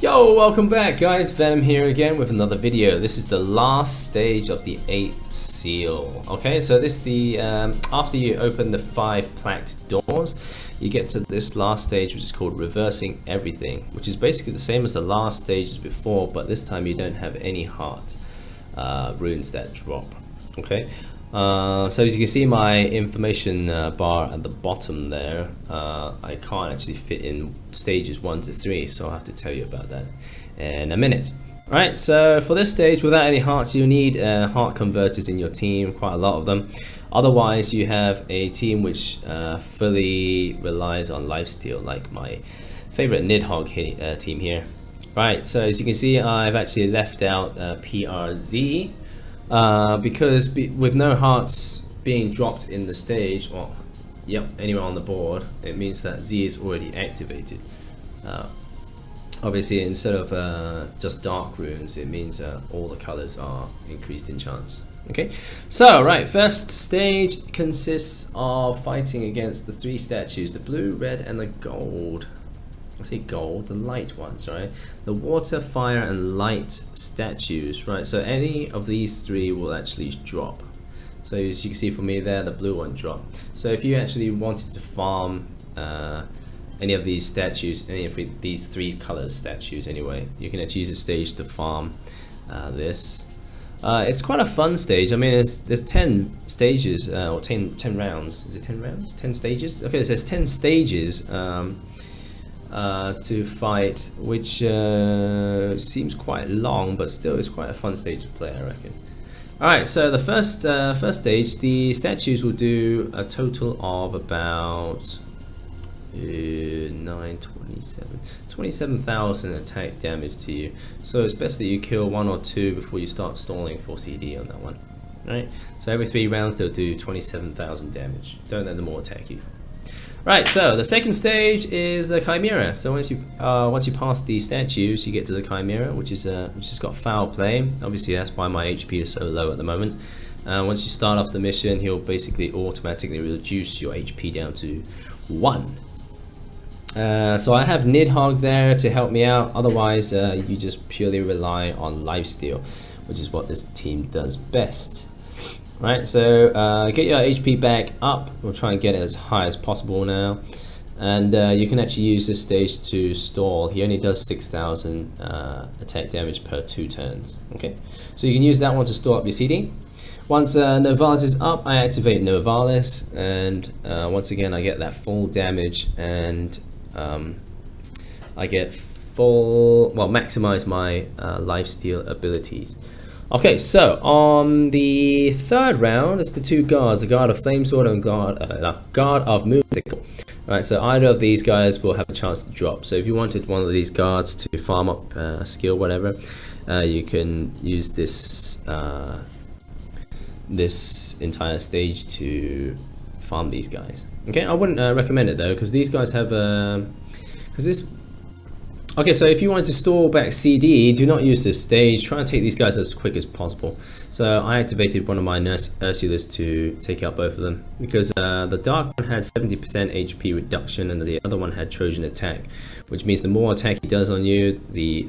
Yo, welcome back guys, Venom here again with another video. This is the last stage of the 8th seal. Okay, so this is the, after you open the 5 plaqued doors, you get to this last stage which is called reversing everything, which is basically the same as the last stages before, but this time you don't have any heart runes that drop. Okay, so as you can see my information bar at the bottom there, I can't actually fit in stages 1 to 3, so I'll have to tell you about that in a minute. Alright, so for this stage, without any hearts, you need heart converters in your team, quite a lot of them. Otherwise, you have a team which fully relies on lifesteal, like my favorite Nidhogg team here. Right, so as you can see, I've actually left out PRZ. Because with no hearts being dropped in the stage, or anywhere on the board, it means that Z is already activated. Obviously, instead of just dark runes, it means all the colors are increased in chance. Okay, so right, first stage consists of fighting against the 3 statues: the blue, red, and the gold. I say gold, the light ones, right? The water, fire, and light statues, right? So any of these 3 will actually drop. So as you can see for me there, the blue one dropped. So if you actually wanted to farm any of these statues, any of these 3 colors statues anyway, you can actually use a stage to farm this. It's quite a fun stage. I mean, there's 10 stages, or 10 rounds. Is it 10 rounds? 10 stages? Okay, so there's 10 stages to fight, which seems quite long, but still is quite a fun stage to play, I reckon. Alright, so the first stage, the statues will do a total of about 27,000 attack damage to you. So it's best that you kill 1 or 2 before you start stalling for CD on that one. Right? So every 3 rounds they'll do 27,000 damage. Don't let them all attack you. Right, so the second stage is the Chimera. So once you pass the statues, you get to the Chimera, which has got foul play. Obviously, that's why my HP is so low at the moment. Once you start off the mission, he'll basically automatically reduce your HP down to 1. So I have Nidhogg there to help me out. Otherwise, you just purely rely on lifesteal, which is what this team does best. Right, so get your HP back up. We'll try and get it as high as possible now, and you can actually use this stage to stall. He only does 6,000 attack damage per 2 turns. Okay, so you can use that one to store up your CD. Once Novalis is up, I activate Novalis, and once again I get that full damage, and I get maximize my lifesteal abilities. Okay, so on the 3rd round, it's the 2 guards, the Guard of Flamesword and Guard of Moonsickle. Right, so either of these guys will have a chance to drop. So if you wanted one of these guards to farm up skill, whatever, you can use this this entire stage to farm these guys. Okay, I wouldn't recommend it though, because these guys have Okay, so if you want to store back CD, do not use this stage. Try and take these guys as quick as possible. So I activated one of my Ursulas to take out both of them, because the dark one had 70% HP reduction and the other one had Trojan attack, which means the more attack he does on you, the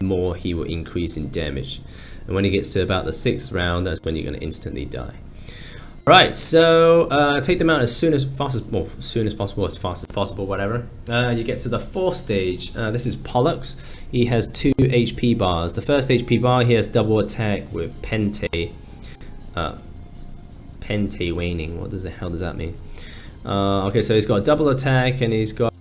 more he will increase in damage. And when he gets to about the 6th round, that's when you're going to instantly die. Right, so take them out as fast as possible, whatever. You get to the 4th stage. This is Pollux. He has 2 HP bars. The first HP bar, he has double attack with Pente waning. What the hell does that mean? Okay, so he's got double attack, and he's got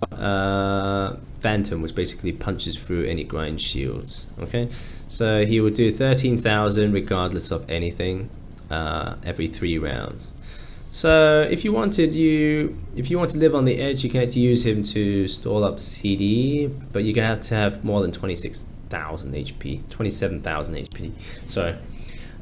Phantom, which basically punches through any grind shields. Okay, so he will do 13,000 regardless of anything. Every 3 rounds. So if you want to live on the edge, you can actually use him to stall up CD, but you're gonna have to have more than 26,000 HP, 27,000 HP. Sorry.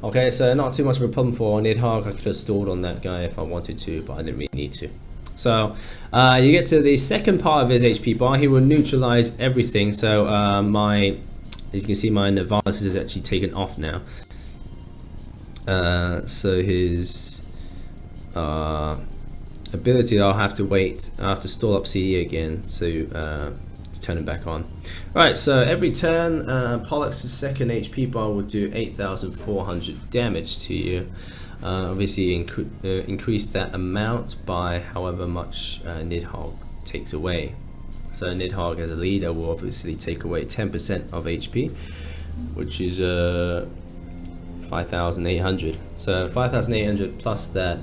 Okay, so not too much of a problem for Nidhogg. I could have stalled on that guy if I wanted to, but I didn't really need to. So you get to the 2nd part of his HP bar. He will neutralize everything. So as you can see, my Novalis is actually taken off now. So his ability, I'll have to stall up CD again to turn it back on. Alright, so every turn, Pollux' second HP bar will do 8,400 damage to you. Obviously increase that amount by however much Nidhogg takes away. So Nidhogg as a leader will obviously take away 10% of HP, which is 5,800. So 5,800 plus that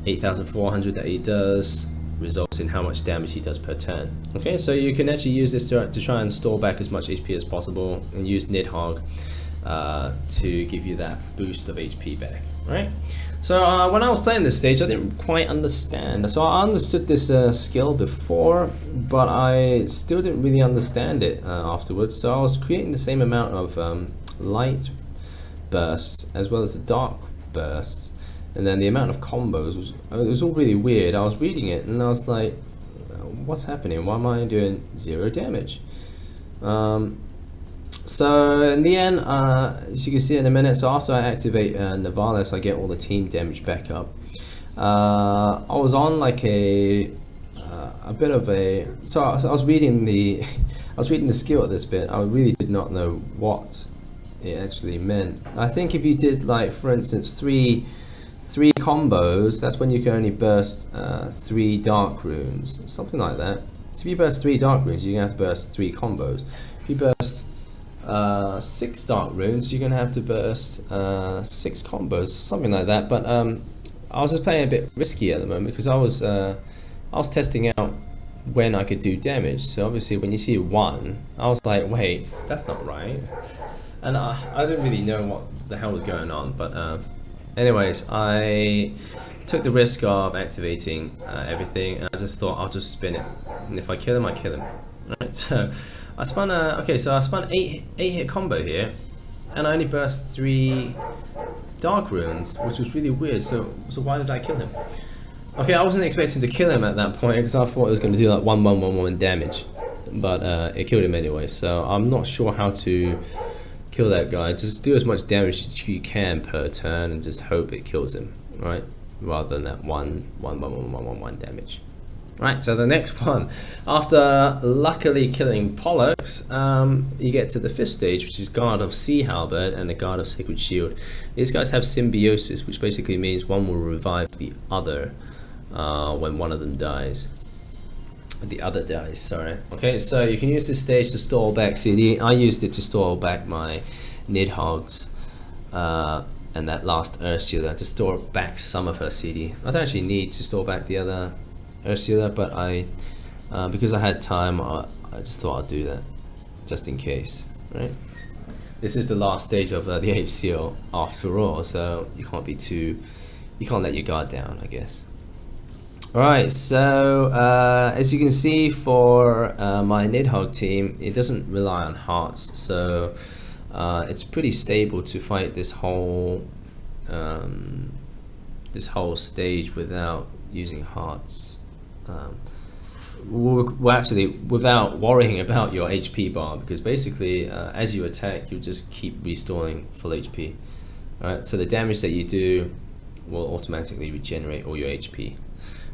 8,400 that he does results in how much damage he does per turn. Okay, so you can actually use this to try and store back as much HP as possible, and use Nidhogg to give you that boost of HP back. Right. So when I was playing this stage, I didn't quite understand. So I understood this skill before, but I still didn't really understand it afterwards. So I was creating the same amount of light bursts as well as the dark bursts, and then the amount of combos was, it was all really weird. I was reading it and I was like, what's happening? Why am I doing 0 damage? So in the end, as you can see in a minute, so after I activate Nivalis, I get all the team damage back up. I was on like a bit of a, so I was reading the I was reading the skill at this bit. I really did not know what it actually meant. I think if you did, like, for instance, three combos, that's when you can only burst 3 dark runes, something like that. So if you burst 3 dark runes, you're gonna have to burst 3 combos. If you burst 6 dark runes, you're gonna have to burst 6 combos, something like that. But I was just playing a bit risky at the moment because I was testing out when I could do damage. So obviously when you see 1, I was like, wait, that's not right. And I didn't really know what the hell was going on, but anyways, I took the risk of activating everything, and I just thought I'll just spin it, and if I kill him, I kill him. Right, so I spun okay, so I spun 8 hit combo here, and I only burst 3 dark runes, which was really weird. So why did I kill him? Okay, I wasn't expecting to kill him at that point because I thought it was going to do like 1 damage, but it killed him anyway. So I'm not sure how to kill that guy. Just do as much damage as you can per turn and just hope it kills him, right? Rather than that 1 damage. Right, so the next one, after luckily killing Pollux, you get to the 5th stage, which is Guard of Sea Halberd and the Guard of Sacred Shield. These guys have symbiosis, which basically means one will revive the other when one of them dies. The other dies, sorry. Okay, so you can use this stage to store back CD. I used it to store back my Nidhoggs and that last Ursula to store back some of her CD. I don't actually need to store back the other Ursula, but I because I had time, I just thought I'd do that just in case, right? This is the last stage of the HCO after all, so you can't let your guard down, I guess. Alright, so as you can see for my Nidhogg team, it doesn't rely on hearts, so it's pretty stable to fight this whole stage without using hearts. Well, actually, without worrying about your HP bar, because basically as you attack, you just keep restoring full HP. Alright, so the damage that you do will automatically regenerate all your HP.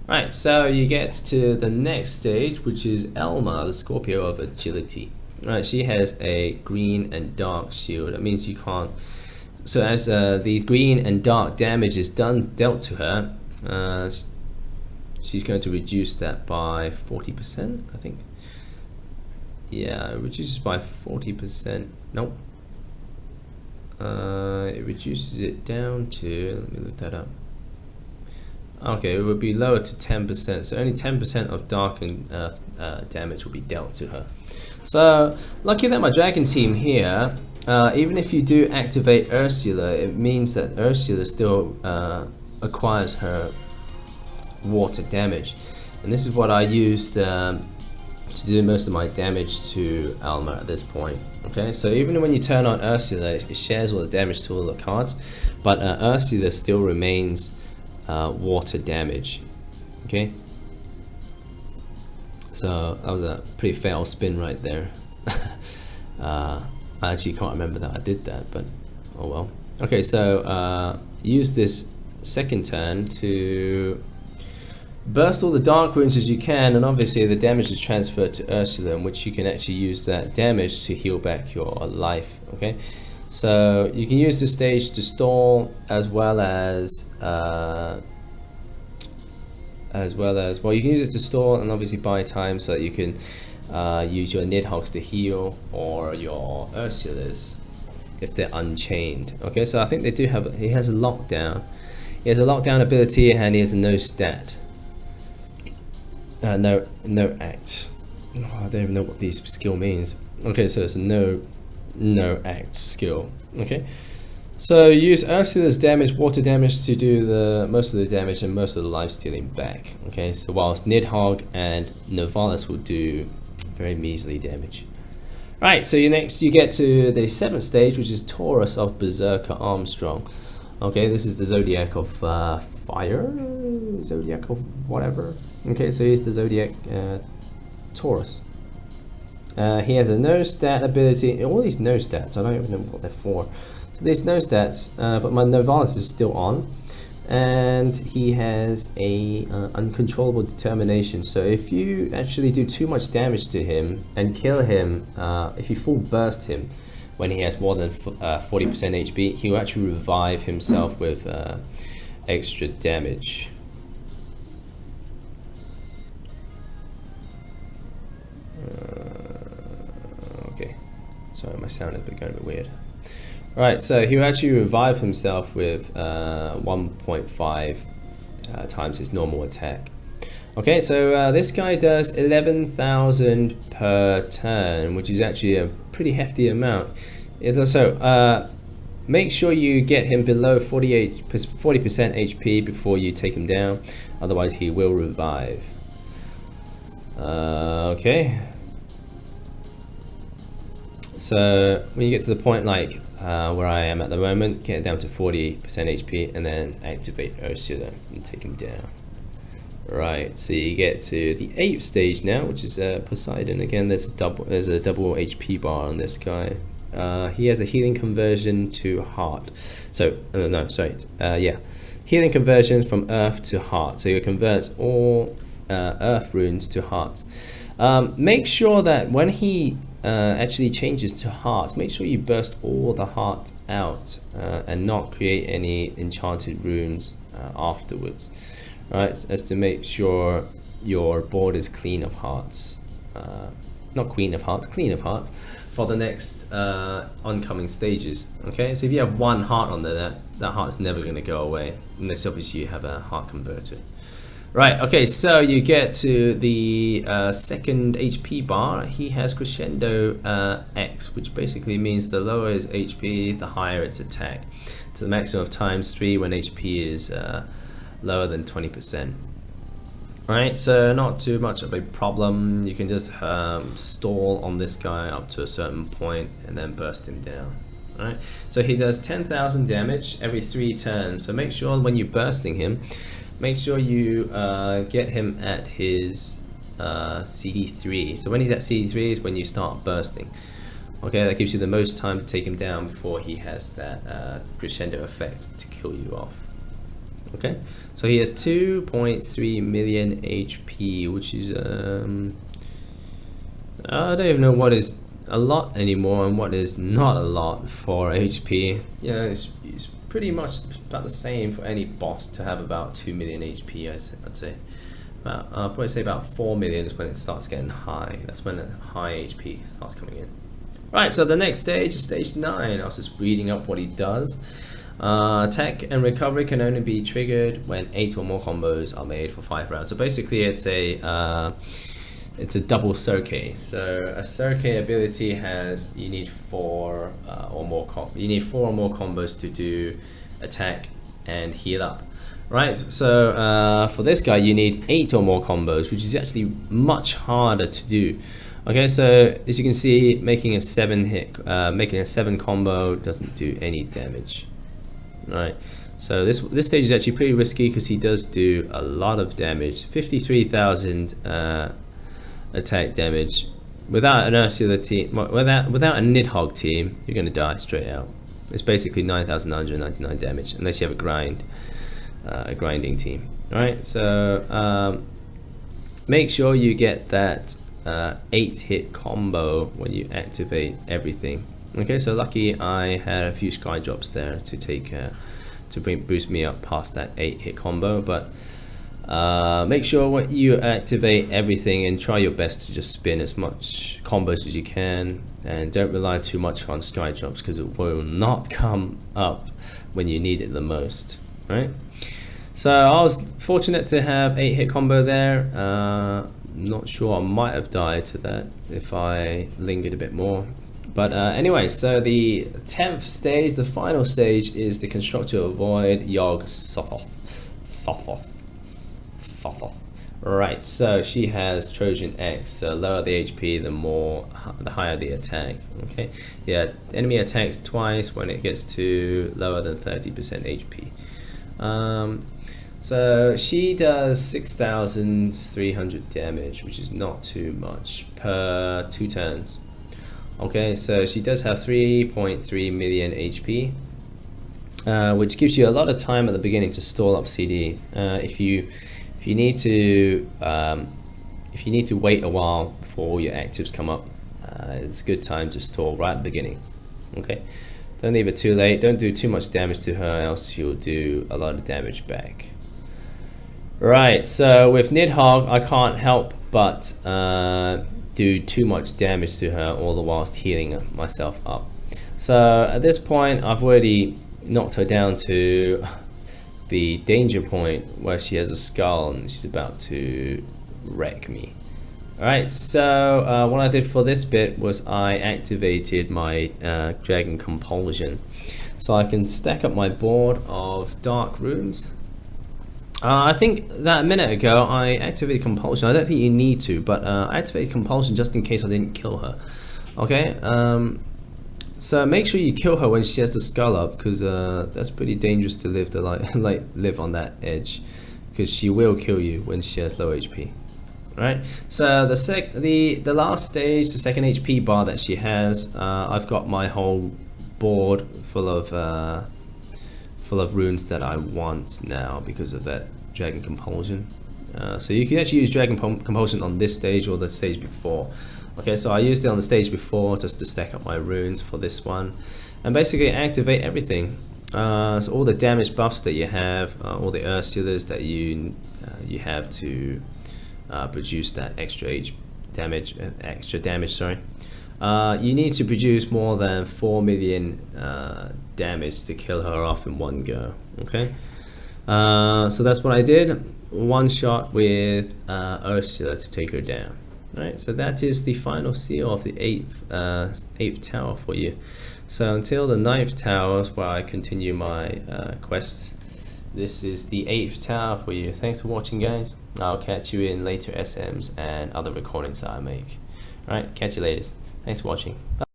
Right, so you get to the next stage, which is Elma, the Scorpio of Agility. Right, she has a green and dark shield. That means you can't. So as the green and dark damage is dealt to her, she's going to reduce that by 40%, I think. Yeah, it reduces by 40%. Nope. It reduces it down to. Let me look that up. Okay, it would be lower to 10%, so only 10% of dark and damage will be dealt to her. So, lucky that my dragon team here, even if you do activate Ursula, it means that Ursula still acquires her water damage. And this is what I used to do most of my damage to Alma at this point. Okay, so even when you turn on Ursula, it shares all the damage to all the cards, but Ursula still remains water damage. Okay, so that was a pretty fail spin right there. I actually can't remember that I did that, but oh well. Okay, so use this second turn to burst all the dark runes as you can, and obviously the damage is transferred to Ursula, in which you can actually use that damage to heal back your life. Okay, so you can use this stage to stall as well as well, you can use it to stall and obviously buy time so that you can use your Nidhogg's to heal, or your Ursulas if they're unchained. Okay, so I think they do have, he has a lockdown. He has a lockdown ability, and he has a no stat. No act. Oh, I don't even know what this skill means. Okay, so it's a no act skill. Okay, so use Ursula's damage, water damage, to do the most of the damage and most of the life stealing back. Okay, so whilst Nidhogg and Novalis will do very measly damage. Right, so you get to the 7th stage, which is Taurus of Berserker Armstrong. Okay, this is the zodiac of fire, zodiac of whatever. Okay, so he's the zodiac Taurus. He has a no stat ability. All these no stats, I don't even know what they're for. So there's no stats, but my Novalis is still on, and he has a uncontrollable determination. So if you actually do too much damage to him and kill him, if you full burst him when he has more than 40% HP, he will actually revive himself with extra damage. Okay, sorry, my sound has been going a bit weird. Right, so he will actually revive himself with 1.5 times his normal attack. Okay, so this guy does 11,000 per turn, which is actually a pretty hefty amount. It's also, make sure you get him below 40% HP before you take him down, otherwise he will revive. Okay. So when you get to the point like where I am at the moment, get it down to 40% HP and then activate Ursula and take him down. Right, so you get to the 8th stage now, which is Poseidon. Again, there's a double HP bar on this guy. He has a healing conversion to heart. So healing conversion from earth to heart. So you convert all earth runes to hearts. Make sure that when he actually changes to hearts, make sure you burst all the hearts out and not create any enchanted runes afterwards. Right, as to make sure your board is clean of hearts, not queen of hearts, clean of hearts, for the next oncoming stages. Okay, so if you have one heart on there, that heart's never going to go away, unless obviously you have a heart converter. Right, okay, so you get to the 2nd HP bar. He has Crescendo X, which basically means the lower his HP, the higher its attack, to the maximum of ×3 when HP is lower than 20%. Right, so not too much of a problem. You can just stall on this guy up to a certain point and then burst him down. Right, so he does 10,000 damage every 3 turns. So make sure when you're bursting him, make sure you get him at his CD3. So when he's at CD3 is when you start bursting. Okay, that gives you the most time to take him down before he has that crescendo effect to kill you off. Okay, so he has 2.3 million HP, which is I don't even know what is a lot anymore and what is not a lot for HP. Yeah, it's pretty much about the same for any boss to have about 2 million HP. I'd say about, I'll probably say about 4 million is when it starts getting high. That's when the high HP starts coming in. Right, so the next stage is stage 9. I was just reading up what he does. Attack and recovery can only be triggered when 8 or more combos are made for 5 rounds. So basically it's a double Soke. So a Soke ability has, you need 4 or more combos to do attack and heal up. Right, so for this guy you need 8 or more combos, which is actually much harder to do. Okay, so as you can see, making a 7 combo doesn't do any damage. Right, so this stage is actually pretty risky because he does do a lot of damage. 53,000 attack damage. Without an Ursula team, without a Nidhogg team, you're gonna die straight out. It's basically 9,999 damage unless you have a grind. grinding team. Alright, so make sure you get that 8-hit combo when you activate everything. Okay, so lucky I had a few sky drops there to take boost me up past that 8-hit combo, but make sure you activate everything and try your best to just spin as much combos as you can, and don't rely too much on sky drops because it will not come up when you need it the most. Right? So I was fortunate to have 8-hit combo there. Not sure, I might have died to that if I lingered a bit more. But anyway, so the 10th stage, the final stage, is the Constructor of Void Yogg Sothoth. Right, so she has Trojan X, so lower the HP, the higher the attack. Okay, yeah, enemy attacks twice when it gets to lower than 30% HP. So she does 6,300 damage, which is not too much per 2 turns. Okay, so she does have 3.3 million HP, which gives you a lot of time at the beginning to stall up CD. If you need to wait a while before all your actives come up, it's a good time to stall right at the beginning. Okay, don't leave it too late. Don't do too much damage to her, else you'll do a lot of damage back. Right, so with Nidhogg, I can't help but do too much damage to her, all the whilst healing myself up. So at this point, I've already knocked her down to the danger point where she has a skull and she's about to wreck me. Alright, so what I did for this bit was I activated my Dragon Compulsion. So I can stack up my board of dark runes. I think that a minute ago I activated Compulsion. I don't think you need to, but I activated Compulsion just in case I didn't kill her. Okay, so make sure you kill her when she has the skull up, because that's pretty dangerous to live live on that edge, because she will kill you when she has low HP. Right. So the last stage, the second HP bar that she has, I've got my whole board full of runes that I want now because of that Dragon Compulsion. So you can actually use Dragon Compulsion on this stage or the stage before. Okay, so I used it on the stage before just to stack up my runes for this one, and basically activate everything. So all the damage buffs that you have, all the Ursulas that you have to produce that extra damage. Sorry. You need to produce more than 4 million damage to kill her off in one go. Okay, so that's what I did. One shot with Ursula to take her down. Right, so that is the final seal of the 8th tower for you. So until the 9th tower, where I continue my quest, this is the 8th tower for you. Thanks for watching, guys. I'll catch you in later SMs and other recordings that I make. Alright, catch you later. Thanks for watching. Bye.